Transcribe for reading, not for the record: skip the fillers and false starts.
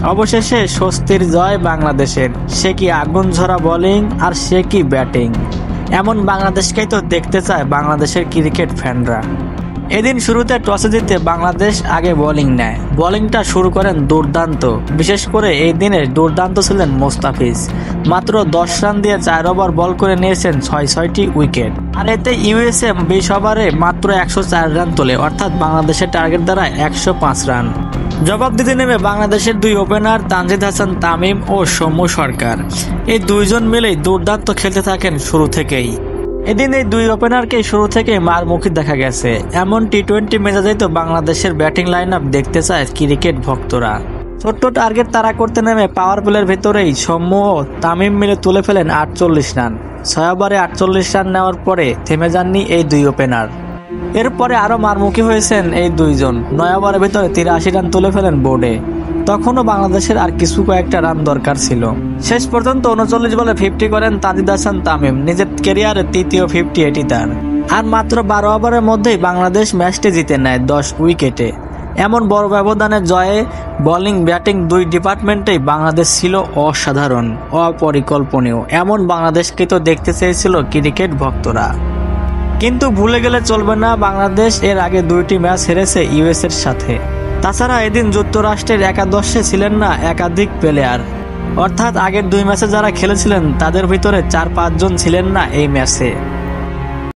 অবশেষে স্বস্তির জয় বাংলাদেশের। সে কি আগুন ঝরা বোলিং আর সে কি ব্যাটিং। এমন বাংলাদেশকেই তো দেখতে চায় বাংলাদেশের ক্রিকেট ফ্যানরা। এদিন শুরুতে টসে জিতে বাংলাদেশ আগে বোলিং নেয়। বোলিংটা শুরু করেন দুর্দান্ত, বিশেষ করে এই দিনে দুর্দান্ত ছিলেন মোস্তাফিজ। মাত্র 10 রান দিয়ে 4 ওভার বল করে নিয়েছেন 6টি উইকেট। আর এতে ইউএসএ 20 ওভারে মাত্র 104 রান তোলে, অর্থাৎ বাংলাদেশের টার্গেট দ্বারা 105 রান। জবাব দিতে নেমে বাংলাদেশের 2 ওপেনার তানজিদ হাসান তামিম ও সৌম্য সরকার, এই দুইজন মিলেই দুর্দান্ত খেলতে থাকেন শুরু থেকেই। এদিন এই 2 ওপেনারকে শুরু থেকে মারমুখী দেখা গেছে। এমন টি-20 মেজাজেই তো বাংলাদেশের ব্যাটিং লাইন আপ দেখতে চায় ক্রিকেট ভক্তরা। ছোট্ট টার্গেট তারা করতে নেমে পাওয়ার প্লের ভেতরেই সৌম্য ও তামিম মিলে তুলে ফেলেন 48 রান। 6 ওভারে 48 রান নেওয়ার পরে থেমে যাননি এই 2 ওপেনার। এরপরে আরো মারমুখী হয়েছেন এই দুইজন। 9 ওভারের ভেতরে 83 রান তুলে ফেলেন বোর্ডে। তখনও বাংলাদেশের আর কয়েকটা রান দরকার ছিল। শেষ পর্যন্ত 39 বলে 50 করেন তানজিদ হাসান তামিম, নিজের ক্যারিয়ারের 3য় 50 এটি তার। আর মাত্র 12 ওভারের মধ্যেই বাংলাদেশ ম্যাচটি জিতে নেয় 10 উইকেটে। এমন বড় ব্যবধানের জয়ে বোলিং ব্যাটিং 2 ডিপার্টমেন্টেই বাংলাদেশ ছিল অসাধারণ, অপরিকল্পনীয়। এমন বাংলাদেশকে তো দেখতে চেয়েছিল ক্রিকেট ভক্তরা। কিন্তু ভুলে গেলে চলবে না, বাংলাদেশ এর আগে 2টি ম্যাচ হেরেছে ইউএসএর সাথে। তাছাড়া এদিন যুক্তরাষ্ট্রের একাদশে ছিলেন না একাধিক প্লেয়ার, অর্থাৎ আগের 2 ম্যাচে যারা খেলেছিলেন তাদের ভিতরে 4-5 জন ছিলেন না এই ম্যাচে।